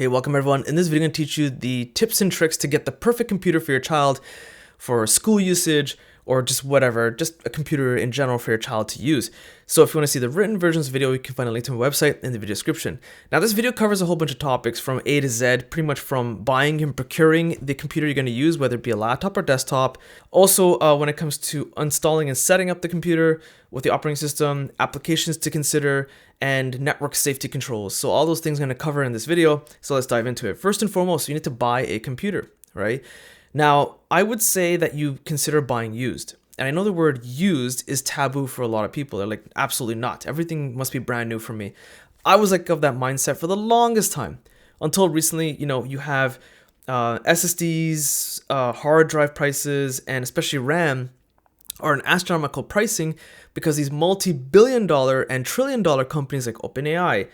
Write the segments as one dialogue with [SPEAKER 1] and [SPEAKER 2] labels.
[SPEAKER 1] Hey, welcome everyone. In this video, I'm going to teach you the tips and tricks to get the perfect computer for your child for school usage or just whatever, just a computer in general for your child to use. So if you want to see the written versions of the video, you can find a link to my website in the video description. Now this video covers a whole bunch of topics from A to Z, pretty much from buying and procuring the computer you're going to use, whether it be a laptop or desktop. Also, when it comes to installing and setting up the computer with the operating system, applications to consider, and network safety controls. So all those things I'm going to cover in this video. So let's dive into it. First and foremost, you need to buy a computer, right? Now, I would say that you consider buying used. And I know the word used is taboo for a lot of people. They're like, absolutely not. Everything must be brand new for me. I was like of that mindset for the longest time until recently, you have SSDs, hard drive prices, and especially RAM are an astronomical pricing because these multi-billion-dollar and trillion-dollar companies like OpenAI,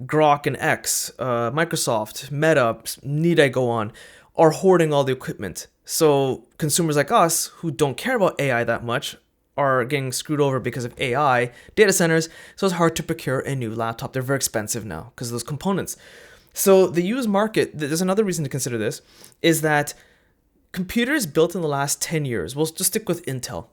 [SPEAKER 1] Grok and X, Microsoft, Meta, need I go on, are hoarding all the equipment. So consumers like us who don't care about AI that much are getting screwed over because of AI data centers. So it's hard to procure a new laptop. They're very expensive now because of those components. So the used market, there's another reason to consider this, is that computers built in the last 10 years, we'll just stick with Intel,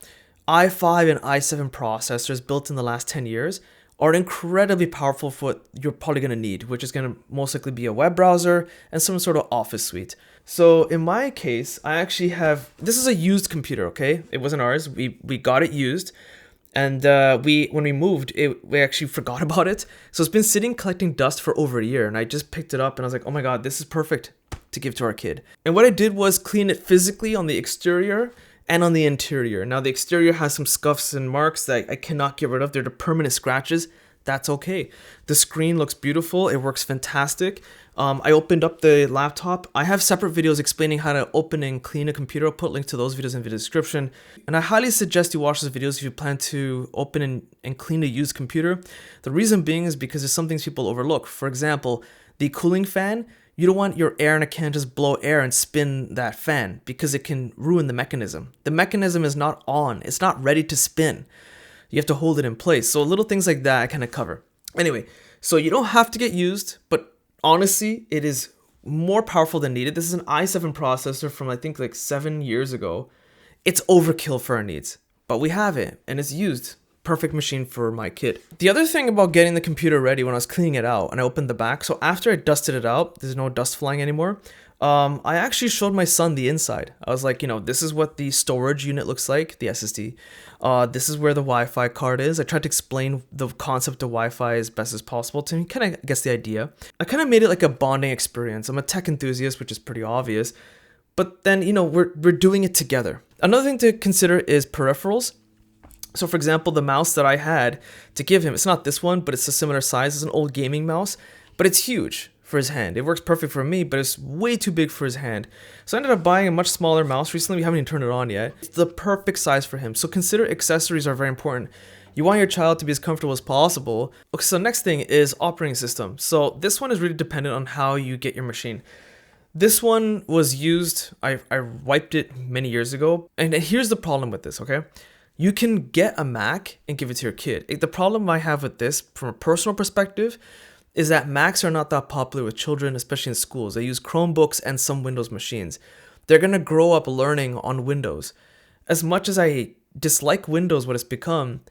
[SPEAKER 1] i5 and i7 processors built in the last 10 years are incredibly powerful for what you're probably going to need, which is going to most likely be a web browser and some sort of office suite. So in my case, I actually have, this is a used computer, okay? It wasn't ours. We got it used. And when we moved, we actually forgot about it. So it's been sitting collecting dust for over a year. And I just picked it up and I was like, oh my God, this is perfect to give to our kid. And what I did was clean it physically on the exterior and on the interior. Now the exterior has some scuffs and marks that I cannot get rid of. They're the permanent scratches. That's okay. The screen looks beautiful. It works fantastic. I opened up the laptop. I have separate videos explaining how to open and clean a computer. I'll put links to those videos in the description. And I highly suggest you watch those videos if you plan to open and clean a used computer. The reason being is because there's some things people overlook. For example, the cooling fan. You don't want your air in a can to just blow air and spin that fan because it can ruin the mechanism. The mechanism is not on. It's not ready to spin. You have to hold it in place. So little things like that I kind of cover. Anyway, so you don't have to get used, but honestly, it is more powerful than needed. This is an i7 processor from I think like 7 years ago. It's overkill for our needs, but we have it and it's used. Perfect machine for my kid. The other thing about getting the computer ready, when I was cleaning it out and I opened the back, so after I dusted it out, there's no dust flying anymore. I actually showed my son the inside. I was like, this is what the storage unit looks like, the SSD. This is where the Wi-Fi card is. I tried to explain the concept of Wi-Fi as best as possible to him. Kind of gets the idea. I kind of made it like a bonding experience. I'm a tech enthusiast, which is pretty obvious. But then, we're doing it together. Another thing to consider is peripherals. So for example, the mouse that I had to give him, it's not this one, but it's a similar size. It's an old gaming mouse, but it's huge for his hand. It works perfect for me, but it's way too big for his hand. So I ended up buying a much smaller mouse. Recently, we haven't even turned it on yet. It's the perfect size for him. So consider accessories are very important. You want your child to be as comfortable as possible. Okay, so next thing is operating system. So this one is really dependent on how you get your machine. This one was used, I wiped it many years ago. And here's the problem with this, okay? You can get a Mac and give it to your kid. The problem I have with this, from a personal perspective, is that Macs are not that popular with children, especially in schools. They use Chromebooks and some Windows machines. They're going to grow up learning on Windows. As much as I dislike Windows, what it's become,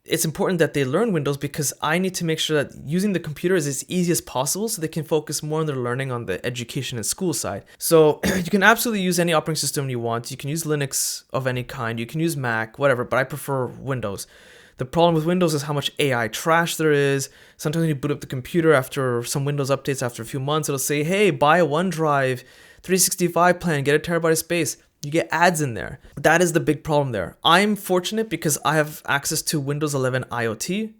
[SPEAKER 1] it's important that they learn Windows because I need to make sure that using the computer is as easy as possible so they can focus more on their learning on the education and school side. So you can absolutely use any operating system you want. You can use Linux of any kind. You can use Mac, whatever, but I prefer Windows. The problem with Windows is how much AI trash there is. Sometimes when you boot up the computer after some Windows updates after a few months, it'll say, hey, buy a OneDrive 365 plan, get a terabyte of space. You get ads in there. That is the big problem there. I'm fortunate because I have access to Windows 11 IoT,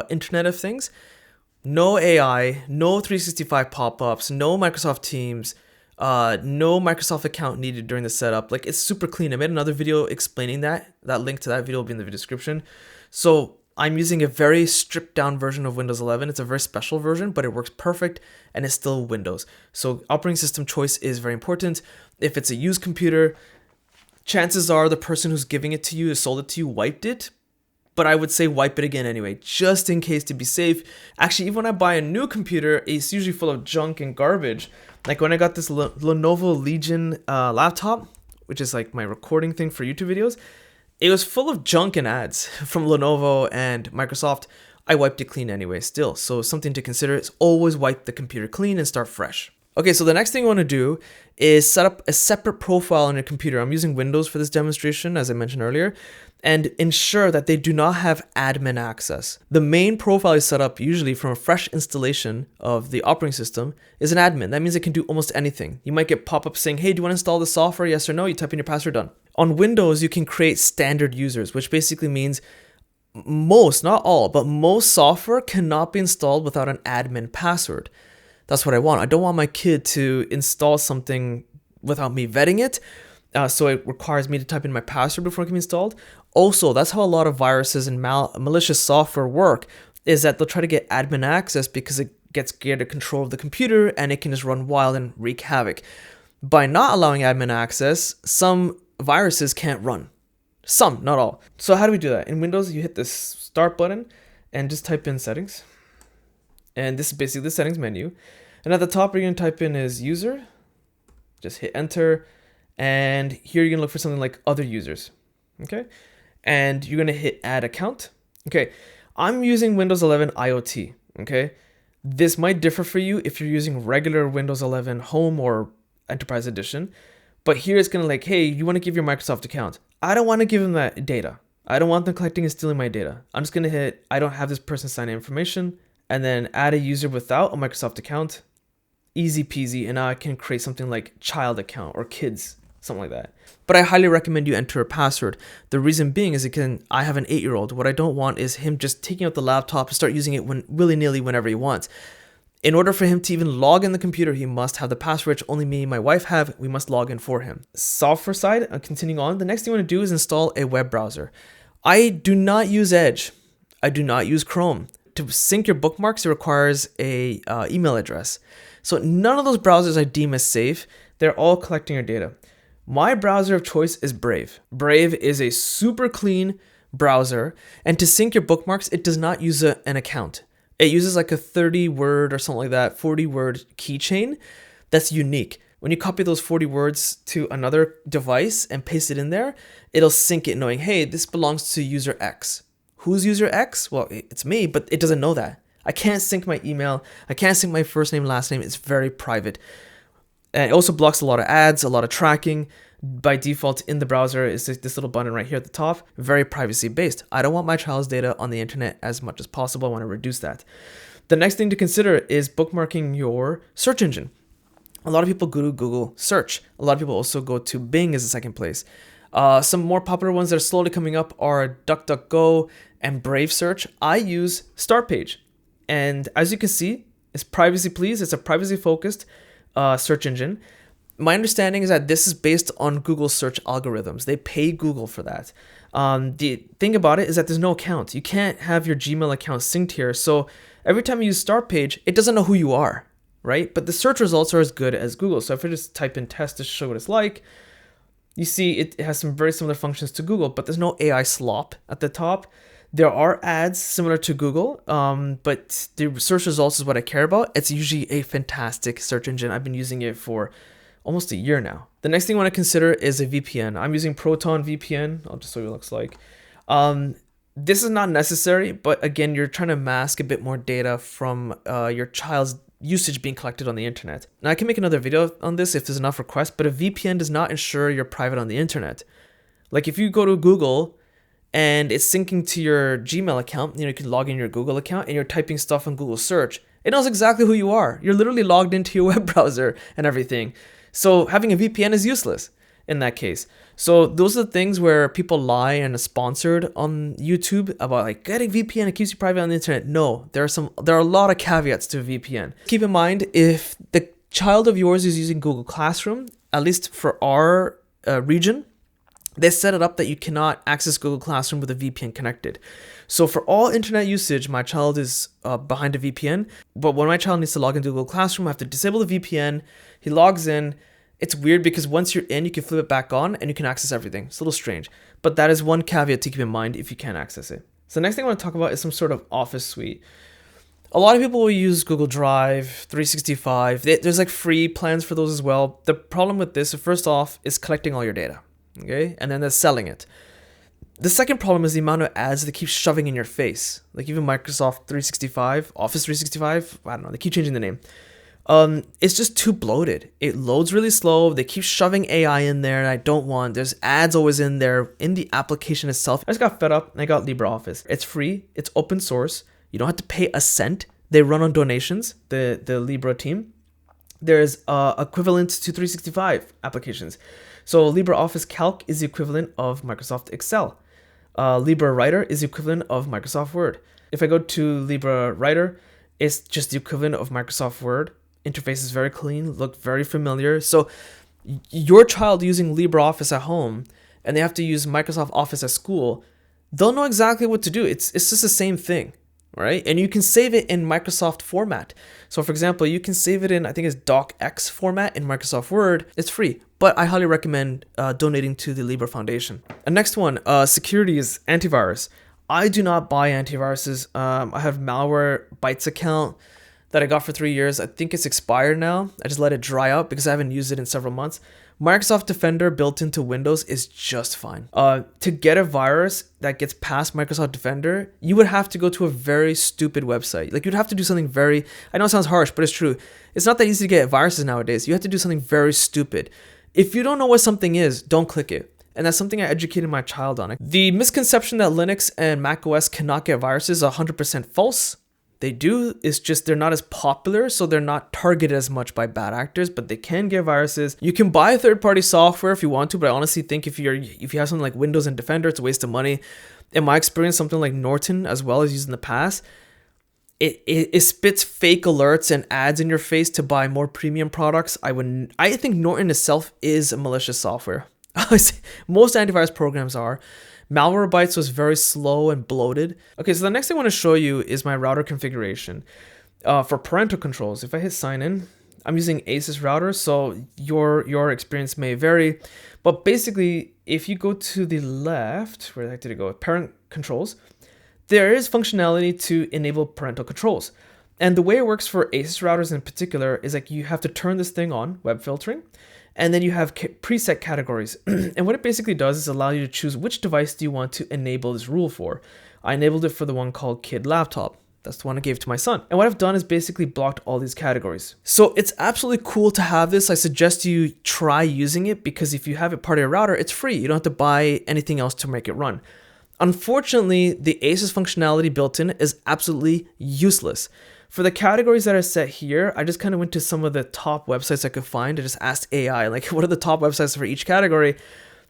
[SPEAKER 1] Internet of Things. No AI, no 365 pop-ups, no Microsoft Teams, no Microsoft account needed during the setup. Like, it's super clean. I made another video explaining that. That link to that video will be in the video description. So I'm using a very stripped down version of Windows 11. It's a very special version, but it works perfect and it's still Windows. So operating system choice is very important. If it's a used computer, chances are the person who's giving it to you, who sold it to you, wiped it. but I would say wipe it again anyway, just in case to be safe. Actually, even when I buy a new computer, it's usually full of junk and garbage. Like when I got this Lenovo Legion laptop, which is like my recording thing for YouTube videos, it was full of junk and ads from Lenovo and Microsoft. I wiped it clean anyway still. So something to consider is always wipe the computer clean and start fresh. Okay, so the next thing you want to do is set up a separate profile on your computer. I'm using Windows for this demonstration, as I mentioned earlier, and ensure that they do not have admin access. The main profile is set up usually from a fresh installation of the operating system is an admin. That means it can do almost anything. You might get pop-ups saying, hey, do you want to install the software? Yes or no? You type in your password, done. On Windows, you can create standard users, which basically means most, not all, but most software cannot be installed without an admin password. That's what I want. I don't want my kid to install something without me vetting it. So it requires me to type in my password before it can be installed. Also, that's how a lot of viruses and malicious software work, is that they'll try to get admin access because it gets greater control of the computer and it can just run wild and wreak havoc. By not allowing admin access, some viruses can't run. Some, not all. So how do we do that? In Windows, you hit this start button and just type in settings. And this is basically the settings menu. And at the top, you're going to type in is user. Just hit enter. And here you're going to look for something like other users. Okay. And you're going to hit add account. Okay. I'm using Windows 11 IoT. Okay. This might differ for you if you're using regular Windows 11 Home or Enterprise Edition. But here it's going to like, hey, you want to give your Microsoft account. I don't want to give them that data. I don't want them collecting and stealing my data. I'm just going to hit, I don't have this person sign in information. And then add a user without a Microsoft account. Easy peasy. And now I can create something like child account or kids, something like that. But I highly recommend you enter a password. The reason being is I have an 8-year-old. What I don't want is him just taking out the laptop and start using it willy-nilly whenever he wants. In order for him to even log in the computer, he must have the password, which only me and my wife have. We must log in for him. Software side, continuing on, the next thing you want to do is install a web browser. I do not use Edge. I do not use Chrome. To sync your bookmarks, it requires a email address. So none of those browsers I deem as safe. They're all collecting your data. My browser of choice is Brave. Brave is a super clean browser. And to sync your bookmarks, it does not use an account. It uses like a 30-word or something like that, 40-word keychain that's unique. When you copy those 40 words to another device and paste it in there, it'll sync it knowing, hey, this belongs to user X. Who's user X? Well, it's me, but it doesn't know that. I can't sync my email. I can't sync my first name, last name. It's very private. And it also blocks a lot of ads, a lot of tracking. By default in the browser is this little button right here at the top, very privacy based. I don't want my child's data on the internet as much as possible. I want to reduce that. The next thing to consider is bookmarking your search engine. A lot of people go to Google search. A lot of people also go to Bing as a second place. Some more popular ones that are slowly coming up are DuckDuckGo and Brave Search. I use Startpage. And as you can see, it's privacy pleased. It's a privacy focused search engine. My understanding is that this is based on Google search algorithms. They pay Google for that. The thing about it is that there's no account. You can't have your Gmail account synced here. So every time you use Startpage, it doesn't know who you are, right? But the search results are as good as Google. So if I just type in test to show what it's like, you see it has some very similar functions to Google, but there's no AI slop at the top. There are ads similar to Google, but the search results is what I care about. It's usually a fantastic search engine. I've been using it for almost a year now. The next thing I want to consider is a VPN. I'm using Proton VPN. I'll just show you what it looks like. This is not necessary, but again, you're trying to mask a bit more data from your child's usage being collected on the internet. Now, I can make another video on this if there's enough requests, but a VPN does not ensure you're private on the internet. Like if you go to Google and it's syncing to your Gmail account, you can log in your Google account and you're typing stuff on Google search. It knows exactly who you are. You're literally logged into your web browser and everything. So having a VPN is useless in that case. So those are the things where people lie and are sponsored on YouTube about like getting VPN, it keeps you private on the internet. No, there are a lot of caveats to a VPN. Keep in mind, if the child of yours is using Google Classroom, at least for our region, they set it up that you cannot access Google Classroom with a VPN connected. So for all internet usage, my child is behind a VPN. But when my child needs to log into Google Classroom, I have to disable the VPN. He logs in. It's weird because once you're in, you can flip it back on and you can access everything. It's a little strange. But that is one caveat to keep in mind if you can't access it. So the next thing I want to talk about is some sort of office suite. A lot of people will use Google Drive, 365. There's like free plans for those as well. The problem with this, first off, is collecting all your data, okay? And then they're selling it. The second problem is the amount of ads they keep shoving in your face. Like even Microsoft 365, Office 365, I don't know, they keep changing the name. It's just too bloated. It loads really slow. They keep shoving AI in there and I don't want. There's ads always in there in the application itself. I just got fed up and I got LibreOffice. It's free. It's open source. You don't have to pay a cent. They run on donations, the Libra team. There's equivalent to 365 applications. So LibreOffice Calc is the equivalent of Microsoft Excel. Libra Writer is the equivalent of Microsoft Word. If I go to Libra Writer, it's just the equivalent of Microsoft Word. Interface is very clean, look very familiar. So your child using LibreOffice at home and they have to use Microsoft Office at school, they'll know exactly what to do. It's just the same thing, right? And you can save it in Microsoft format. So for example, you can save it in, I think it's docx format in Microsoft Word. It's free, but I highly recommend donating to the Libra Foundation. And next one, security is antivirus. I do not buy antiviruses. I have Malware Bytes account that I got for 3 years. I think it's expired now. I just let it dry out because I haven't used it in several months. Microsoft Defender built into Windows is just fine. To get a virus that gets past Microsoft Defender, you would have to go to a very stupid website. Like you'd have to do something very, I know it sounds harsh, but it's true. It's not that easy to get viruses nowadays. You have to do something very stupid. If you don't know what something is, don't click it. And that's something I educated my child on. The misconception that Linux and macOS cannot get viruses is 100% false. They do, it's just they're not as popular, so they're not targeted as much by bad actors, but they can get viruses. You can buy third-party software if you want to, but I honestly think if you have something like Windows and Defender, it's a waste of money. In my experience, something like Norton, as well as used in the past, it spits fake alerts and ads in your face to buy more premium products. I think Norton itself is a malicious software. Most antivirus programs are. Malwarebytes was very slow and bloated. Okay, so the next thing I want to show you is my router configuration. For parental controls, if I hit sign in, I'm using Asus router, so your experience may vary. But basically, if you go to the left, where the heck did it go? Parent controls, there is functionality to enable parental controls. And the way it works for Asus routers in particular is like you have to turn this thing on, web filtering, and then you have preset categories. And what it basically does is allow you to choose which device do you want to enable this rule for. I enabled it for the one called Kid Laptop. That's the one I gave to my son. And what I've done is basically blocked all these categories. So it's absolutely cool to have this. I suggest you try using it because if you have it part of your router, it's free. You don't have to buy anything else to make it run. Unfortunately, the Asus functionality built in is absolutely useless. For the categories that are set here, I just kind of went to some of the top websites I could find and just asked AI, like, what are the top websites for each category?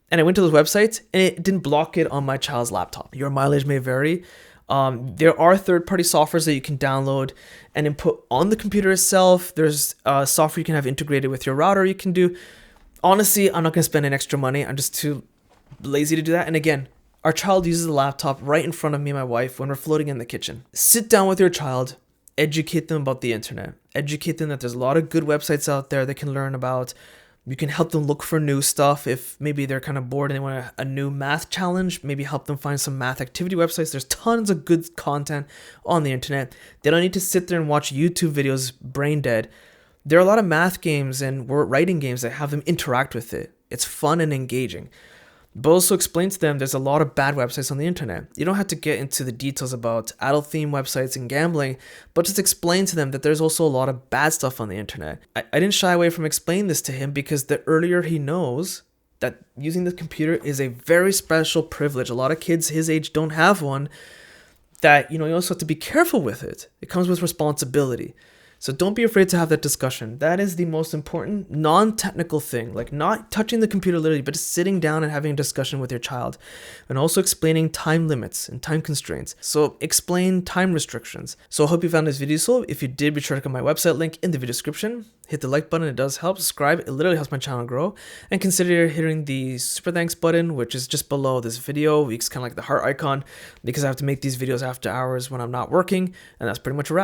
[SPEAKER 1] And I went to those websites and it didn't block it on my child's laptop. Your mileage may vary. There are third-party softwares that you can download and input on the computer itself. There's software you can have integrated with your router you can do. Honestly, I'm not going to spend any extra money. I'm just too lazy to do that. And again, our child uses the laptop right in front of me and my wife when we're floating in the kitchen. Sit down with your child. Educate them about the internet. Educate them that there's a lot of good websites out there they can learn about. You can help them look for new stuff if maybe they're kind of bored and they want a new math challenge. Maybe help them find some math activity websites. There's tons of good content on the internet. They don't need to sit there and watch YouTube videos brain dead. There are a lot of math games and writing games that have them interact with it. It's fun and engaging. But also explain to them there's a lot of bad websites on the internet. You don't have to get into the details about adult theme websites and gambling, but just explain to them that there's also a lot of bad stuff on the internet. I didn't shy away from explaining this to him because the earlier he knows that using the computer is a very special privilege. A lot of kids his age don't have one. That, you also have to be careful with it. It comes with responsibility. So don't be afraid to have that discussion. That is the most important non-technical thing, like not touching the computer literally, but just sitting down and having a discussion with your child. And also explaining time limits and time constraints. So explain time restrictions. So I hope you found this video useful. If you did, be sure to check out my website link in the video description. Hit the like button, it does help. Subscribe, it literally helps my channel grow. And consider hitting the super thanks button, which is just below this video. It's kind of like the heart icon because I have to make these videos after hours when I'm not working. And that's pretty much a wrap.